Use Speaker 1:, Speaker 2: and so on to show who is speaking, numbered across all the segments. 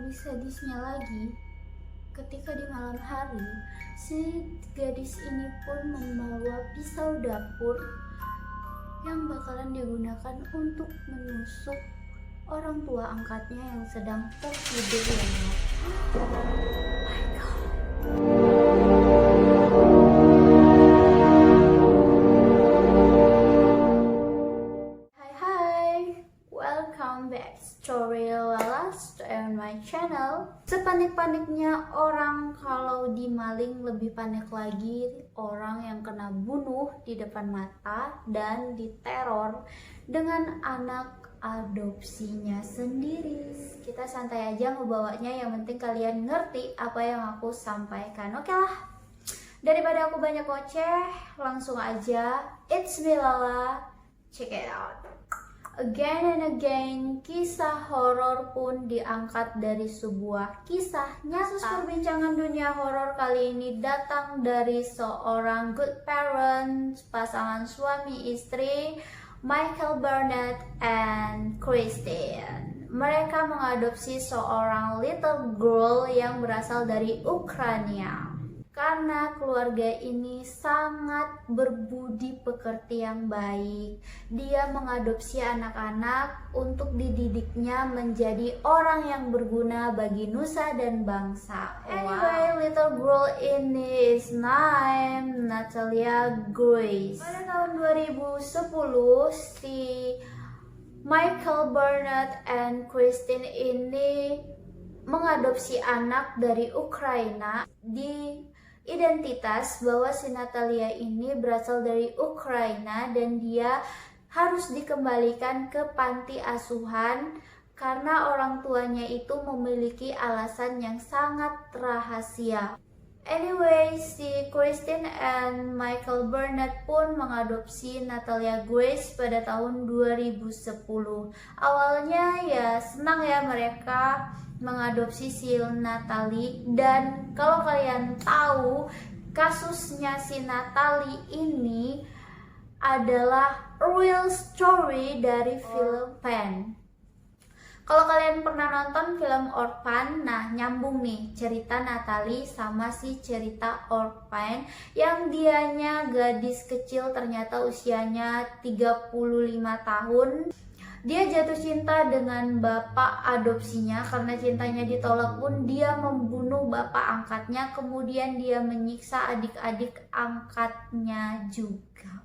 Speaker 1: lebih sadisnya lagi, ketika di malam hari, si gadis ini pun membawa pisau dapur yang bakalan digunakan untuk menusuk orang tua angkatnya yang sedang tertidur lelap. Oh my god. Hai, welcome back Story Lalas on my channel. Sepanik-paniknya orang kalau dimaling, lebih panik lagi orang yang kena bunuh di depan mata dan diteror dengan anak adopsinya sendiri. Kita santai aja ngebawanya, yang penting kalian ngerti apa yang aku sampaikan. Oke lah, daripada aku banyak koceh, langsung aja it's me Lala, check it out. Again and again, kisah horor pun diangkat dari sebuah kisah nyata. Kasus perbincangan dunia horor kali ini datang dari seorang good parents, pasangan suami istri, Michael Burnett and Christine. Mereka mengadopsi seorang little girl yang berasal dari Ukraina. Karena keluarga ini sangat berbudi pekerti yang baik, dia mengadopsi anak-anak untuk dididiknya menjadi orang yang berguna bagi nusa dan bangsa. Anyway, little girl ini is named Natalia Grace. Pada tahun 2010, si Michael Burnett and Christine ini mengadopsi anak dari Ukraina. Di identitas bahwa si Natalia ini berasal dari Ukraina dan dia harus dikembalikan ke panti asuhan karena orang tuanya itu memiliki alasan yang sangat rahasia. Anyway, si Christine and Michael Burnett pun mengadopsi Natalia Grace pada tahun 2010. Awalnya ya senang ya mereka mengadopsi si Natalie, dan kalau kalian tahu kasusnya si Natalie ini adalah real story dari film Orphan. Kalau kalian pernah nonton film Orphan, nah nyambung nih cerita Natalie sama si cerita Orphan yang dianya gadis kecil ternyata usianya 35 tahun. Dia jatuh cinta dengan bapak adopsinya, karena cintanya ditolak pun dia membunuh bapak angkatnya, kemudian dia menyiksa adik-adik angkatnya juga.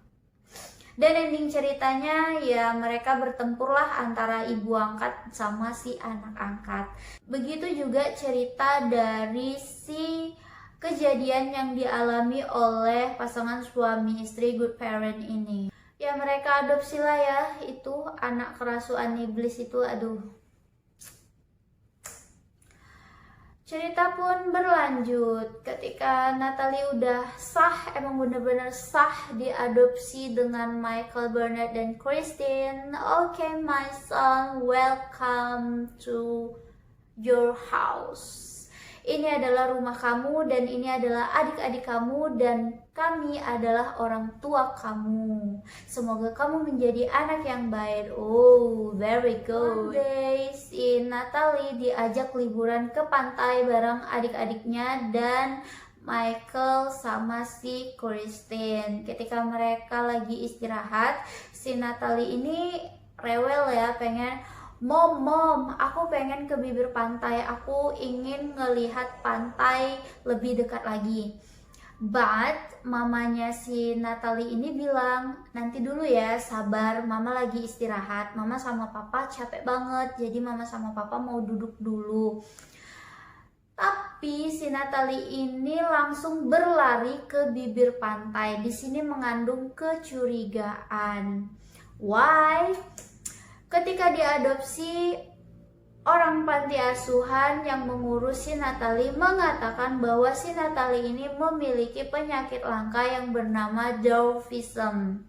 Speaker 1: Dan ending ceritanya ya mereka bertempurlah antara ibu angkat sama si anak angkat. Begitu juga cerita dari si kejadian yang dialami oleh pasangan suami istri good parent ini. Ya mereka adopsi lah ya, itu anak kerasuan iblis itu, aduh. Cerita pun berlanjut ketika Natalie udah sah, emang bener-bener sah diadopsi dengan Michael Burnett dan Christine. Okay my son, welcome to your house. Ini adalah rumah kamu dan ini adalah adik-adik kamu dan kami adalah orang tua kamu. Semoga kamu menjadi anak yang baik. Oh, very good. One day, si Natalie diajak liburan ke pantai bareng adik-adiknya dan Michael sama si Christine. Ketika mereka lagi istirahat, si Natalie ini rewel ya, pengen Mom, aku pengen ke bibir pantai, aku ingin ngelihat pantai lebih dekat lagi. But mamanya si Natalie ini bilang, nanti dulu ya, sabar, mama lagi istirahat, mama sama papa capek banget, jadi mama sama papa mau duduk dulu. Tapi si Natalie ini langsung berlari ke bibir pantai. Di sini mengandung kecurigaan. Why? Ketika diadopsi, orang panti asuhan yang mengurus si Natalie mengatakan bahwa si Natalie ini memiliki penyakit langka yang bernama dwarfism.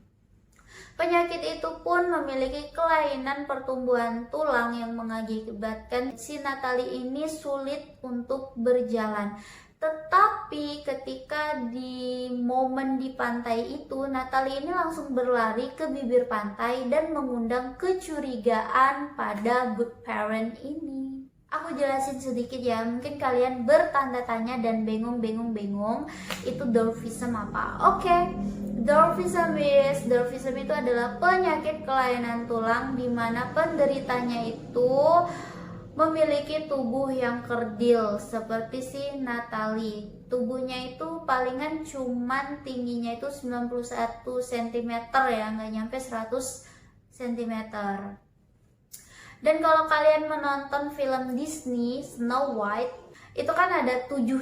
Speaker 1: Penyakit itu pun memiliki kelainan pertumbuhan tulang yang mengakibatkan si Natalie ini sulit untuk berjalan. Tetapi ketika di momen di pantai itu, Natalie ini langsung berlari ke bibir pantai dan mengundang kecurigaan pada good parent ini. Aku jelasin sedikit ya, mungkin kalian bertanda tanya dan bingung itu dwarfism apa. Oke, dwarfism itu adalah penyakit kelainan tulang di mana penderitanya itu memiliki tubuh yang kerdil seperti si Natalie. Tubuhnya itu palingan cuman tingginya itu 91 cm ya, nggak nyampe 100 cm. Dan kalau kalian menonton film Disney Snow White, itu kan ada 7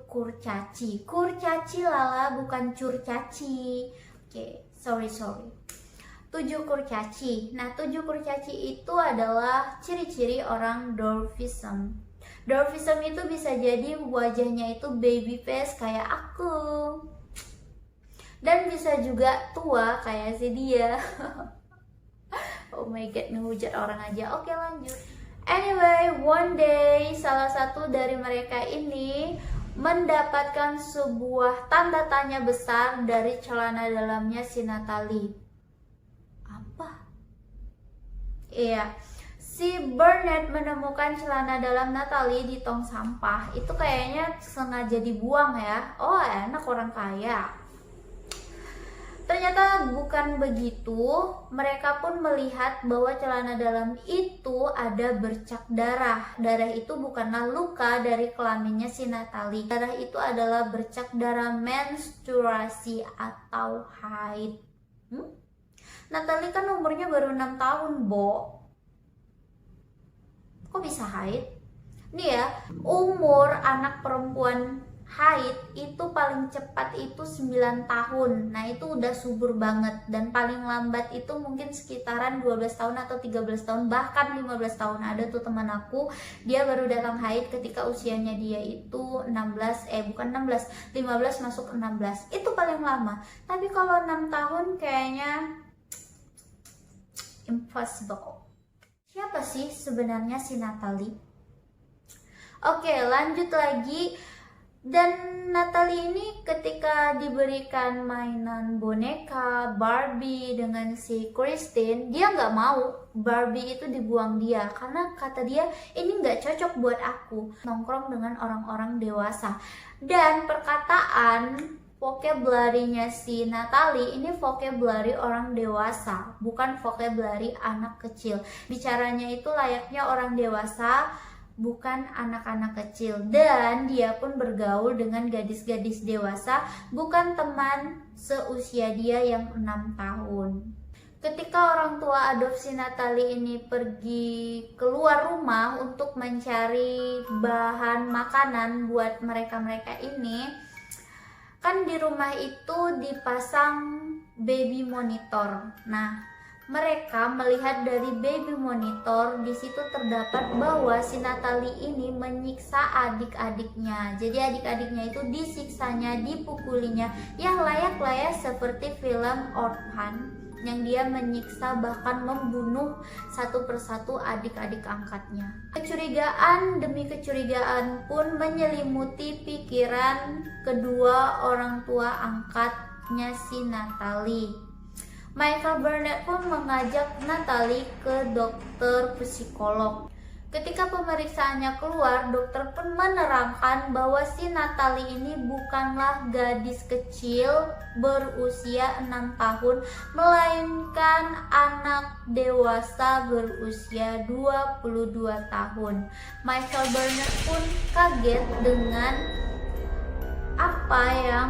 Speaker 1: kurcaci. Kurcaci lala, bukan curcaci. Oke, sorry. 7 kurcaci. Nah, 7 kurcaci itu adalah ciri-ciri orang dwarfism. Dwarfism itu bisa jadi wajahnya itu baby face kayak aku. Dan bisa juga tua kayak si dia. Oh my god, ngehujat orang aja. Oke, lanjut. Anyway, one day salah satu dari mereka ini mendapatkan sebuah tanda tanya besar dari celana dalamnya si Natalie. Apa? Iya, si Burnett menemukan celana dalam Natalie di tong sampah. Itu kayaknya sengaja dibuang ya. Oh, enak orang kaya. Ternyata bukan begitu, mereka pun melihat bahwa celana dalam itu ada bercak darah. Darah itu bukanlah luka dari kelaminnya si Natalie. Darah itu adalah bercak darah menstruasi atau haid. Natalie kan umurnya baru 6 tahun, Bo. Kok bisa haid? Nih ya, umur anak perempuan haid itu paling cepat itu 9 tahun. Nah, itu udah subur banget. Dan paling lambat itu mungkin sekitaran 12 tahun atau 13 tahun, bahkan 15 tahun. Ada tuh teman aku, dia baru datang haid ketika usianya dia itu 15 masuk 16. Itu paling lama. Tapi kalau 6 tahun kayaknya impossible. Siapa sih sebenarnya si Natalie? Oke, lanjut lagi. Dan Natalie ini ketika diberikan mainan boneka Barbie dengan si Christine, dia nggak mau Barbie itu dibuang dia karena kata dia ini nggak cocok buat aku nongkrong dengan orang-orang dewasa. Dan perkataan vocabulary-nya si Natalie ini vocabulary orang dewasa, bukan vocabulary anak kecil. Bicaranya itu layaknya orang dewasa, bukan anak-anak kecil. Dan dia pun bergaul dengan gadis-gadis dewasa, bukan teman seusia dia yang 6 tahun. Ketika orang tua adopsi Natalie ini pergi keluar rumah untuk mencari bahan makanan buat mereka-mereka ini, kan di rumah itu dipasang baby monitor. Nah, mereka melihat dari baby monitor, di situ terdapat bahwa si Natalie ini menyiksa adik-adiknya. Jadi adik-adiknya itu disiksanya, dipukulinya, ya layak-layak seperti film Orphan yang dia menyiksa bahkan membunuh satu persatu adik-adik angkatnya. Kecurigaan demi kecurigaan pun menyelimuti pikiran kedua orang tua angkatnya si Natalie. Michael Burnett pun mengajak Natalie ke dokter psikolog. Ketika pemeriksaannya keluar, dokter pun menerangkan bahwa si Natalie ini bukanlah gadis kecil berusia 6 tahun, melainkan anak dewasa berusia 22 tahun. Michael Burnett pun kaget dengan apa yang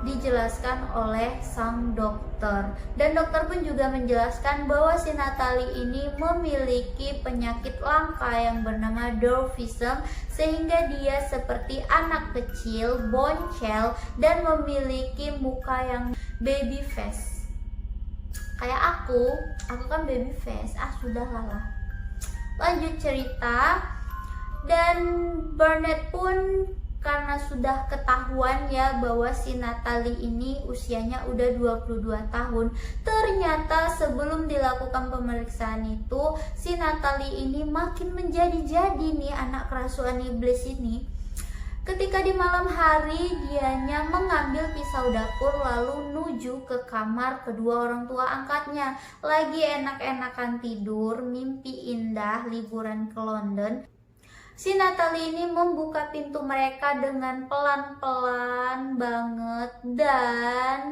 Speaker 1: dijelaskan oleh sang dokter. Dan dokter pun juga menjelaskan bahwa si Natalie ini memiliki penyakit langka yang bernama dwarfism, sehingga dia seperti anak kecil, boncel, dan memiliki muka yang baby face. Kayak aku kan baby face. Sudahlah. Lanjut cerita. Dan Burnett pun karena sudah ketahuan ya bahwa si Natalie ini usianya udah 22 tahun. Ternyata sebelum dilakukan pemeriksaan itu, si Natalie ini makin menjadi-jadi nih anak kerasuan iblis ini. Ketika di malam hari, dianya mengambil pisau dapur lalu nuju ke kamar kedua orang tua angkatnya. Lagi enak-enakan tidur, mimpi indah liburan ke London. Si Natalie ini membuka pintu mereka dengan pelan-pelan banget dan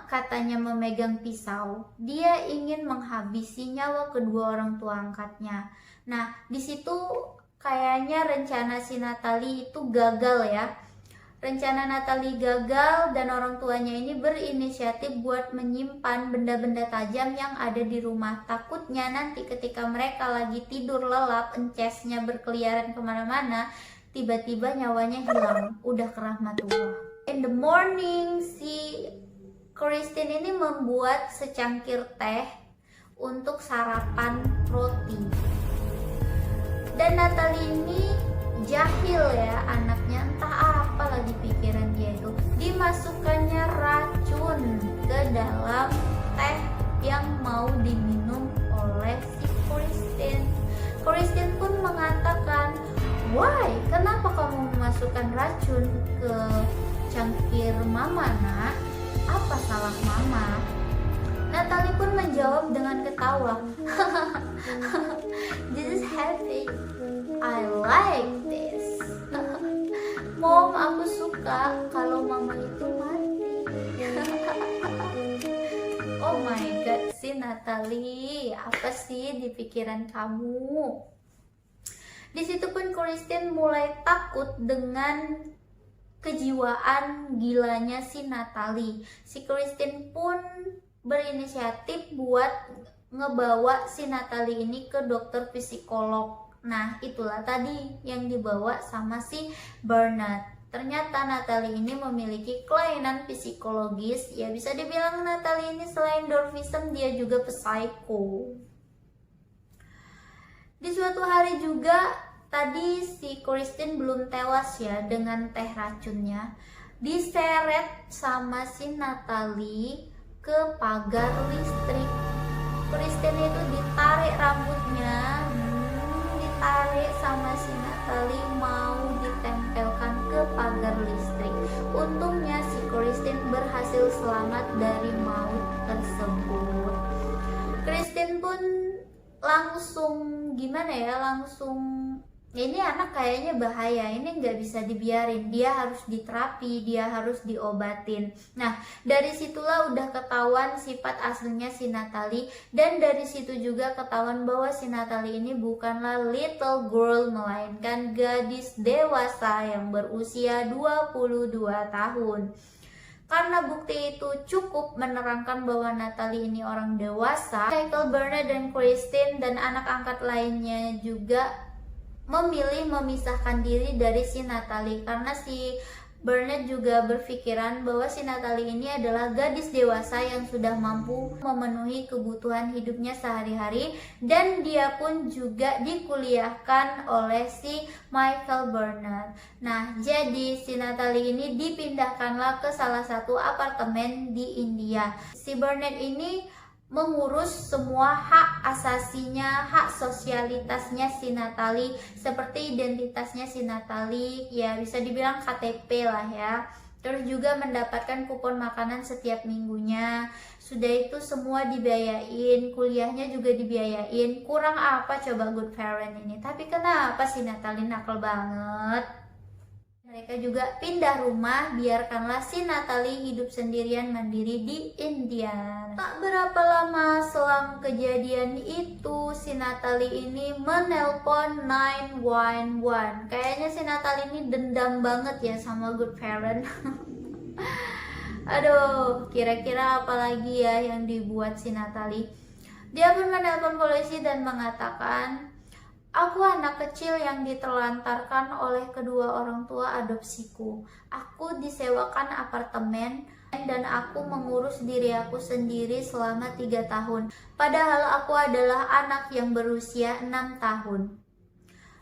Speaker 1: katanya memegang pisau. Dia ingin menghabisi nyawa kedua orang tua angkatnya. Nah, di situ kayaknya rencana si Natalie itu gagal ya. Rencana Natalie gagal dan orang tuanya ini berinisiatif buat menyimpan benda-benda tajam yang ada di rumah. Takutnya nanti ketika mereka lagi tidur lelap, encesnya berkeliaran kemana-mana, tiba-tiba nyawanya hilang, udah ke rahmatullah. In the morning, si Christine ini membuat secangkir teh untuk sarapan roti. Dan Natalie ini jahil ya anaknya, entah apa lagi pikiran dia itu. Dimasukkannya racun ke dalam teh yang mau diminum oleh si Christine. Christine pun mengatakan, "Why? Kenapa kamu memasukkan racun ke cangkir mama, nak? Apa salah mama?" Natalie pun menjawab dengan ketawa, "This is happy. I like this." Mom, aku suka kalau mama itu mati. Oh my god, si Natalie, apa sih di pikiran kamu? Di situ pun Christine mulai takut dengan kejiwaan gilanya si Natalie. Si Christine pun berinisiatif buat ngebawa si Natalie ini ke dokter psikolog. Nah, itulah tadi yang dibawa sama si Bernard. Ternyata Natalie ini memiliki kelainan psikologis. Ya bisa dibilang Natalie ini selain dwarfism, dia juga psycho. Di suatu hari juga, tadi si Christine belum tewas ya dengan teh racunnya. Diseret sama si Natalie ke pagar listrik. Christine itu ditarik rambutnya, ditarik sama si Natalie, mau ditempelkan ke pagar listrik. Untungnya si Christine berhasil selamat dari maut tersebut. Christine pun langsung ini anak kayaknya bahaya, ini nggak bisa dibiarin, dia harus diterapi, dia harus diobatin. Nah, dari situlah udah ketahuan sifat aslinya si Natalie, dan dari situ juga ketahuan bahwa si Natalie ini bukanlah little girl, melainkan gadis dewasa yang berusia 22 tahun. Karena bukti itu cukup menerangkan bahwa Natalie ini orang dewasa, Michael, Bernard, dan Christine dan anak angkat lainnya juga memilih memisahkan diri dari si Natalie, karena si Bernard juga berpikiran bahwa si Natalie ini adalah gadis dewasa yang sudah mampu memenuhi kebutuhan hidupnya sehari-hari, dan dia pun juga dikuliahkan oleh si Michael Bernard. Nah, jadi si Natalie ini dipindahkanlah ke salah satu apartemen di India. Si Bernard ini mengurus semua hak asasinya, hak sosialitasnya si Natalie, seperti identitasnya si Natalie, ya bisa dibilang KTP lah ya. Terus juga mendapatkan kupon makanan setiap minggunya. Sudah itu semua dibiayain, kuliahnya juga dibiayain. Kurang apa coba good parent ini? Tapi kenapa si Natalie nakal banget? Mereka juga pindah rumah, biarkanlah si Natalie hidup sendirian mandiri di India. Tak berapa lama selang kejadian itu, si Natalie ini menelpon 911. Kayaknya si Natalie ini dendam banget ya sama good parent. Aduh, kira-kira apa lagi ya yang dibuat si Natalie? Dia pun menelpon polisi dan mengatakan, "Aku anak kecil yang ditelantarkan oleh kedua orang tua adopsiku. Aku disewakan apartemen dan aku mengurus diri aku sendiri selama 3 tahun. Padahal aku adalah anak yang berusia 6 tahun.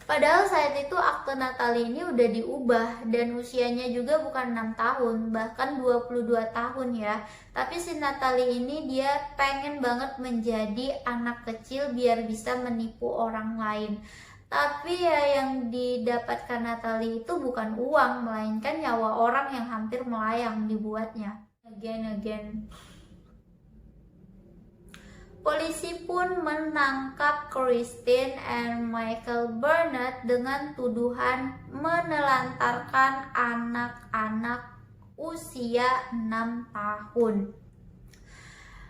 Speaker 1: Padahal saat itu akte Natalie ini udah diubah dan usianya juga bukan 6 tahun, bahkan 22 tahun ya. Tapi si Natalie ini dia pengen banget menjadi anak kecil biar bisa menipu orang lain. Tapi ya yang didapatkan Natalie itu bukan uang, melainkan nyawa orang yang hampir melayang dibuatnya. Again. Polisi pun menangkap Christine and Michael Burnett dengan tuduhan menelantarkan anak-anak usia 6 tahun.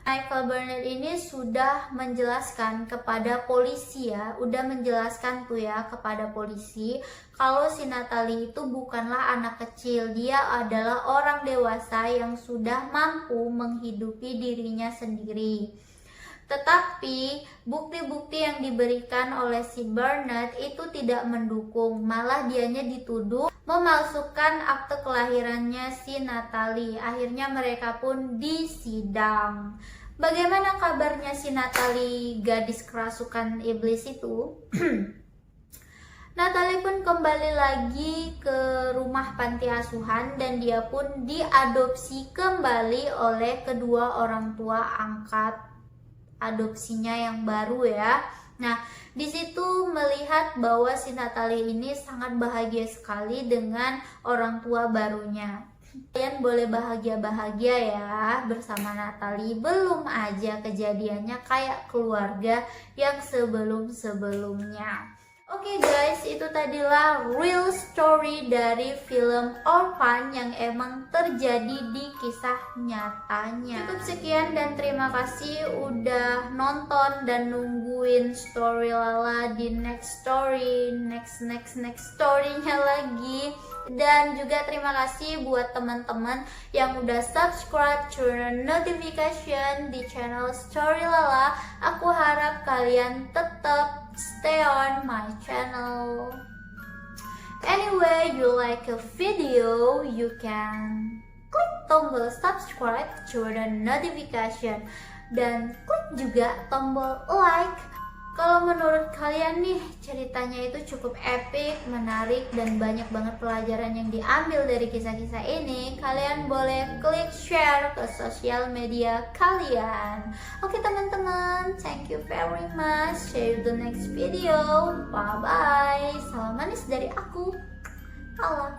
Speaker 1: Michael Burnett ini sudah menjelaskan kepada polisi kepada polisi kalau si Natalie itu bukanlah anak kecil, dia adalah orang dewasa yang sudah mampu menghidupi dirinya sendiri. Tetapi bukti-bukti yang diberikan oleh si Burnett itu tidak mendukung, malah dianya dituduh memalsukan akte kelahirannya si Natalie. Akhirnya mereka pun disidang. Bagaimana kabarnya si Natalie, gadis kerasukan iblis itu? Natalie pun kembali lagi ke rumah panti asuhan dan dia pun diadopsi kembali oleh kedua orang tua angkat adopsinya yang baru ya. Nah, di situ melihat bahwa si Natalie ini sangat bahagia sekali dengan orang tua barunya. Kalian boleh bahagia-bahagia ya bersama Natalie. Belum aja kejadiannya kayak keluarga yang sebelum-sebelumnya. Oke guys, itu tadilah real story dari film Orphan yang emang terjadi di kisah nyatanya. Cukup sekian dan terima kasih udah nonton dan nungguin story Lala di next story, next story-nya lagi. Dan juga terima kasih buat teman-teman yang udah subscribe, turn notification di channel Story Lala. Aku harap kalian tetap stay on my channel. Anyway, you like a video, you can klik tombol subscribe, turn notification, dan klik juga tombol like. Kalau menurut kalian nih ceritanya itu cukup epic, menarik, dan banyak banget pelajaran yang diambil dari kisah-kisah ini, kalian boleh klik share ke sosial media kalian. Oke teman-teman, thank you very much. See you the next video. Bye bye. Salam manis dari aku. Allah.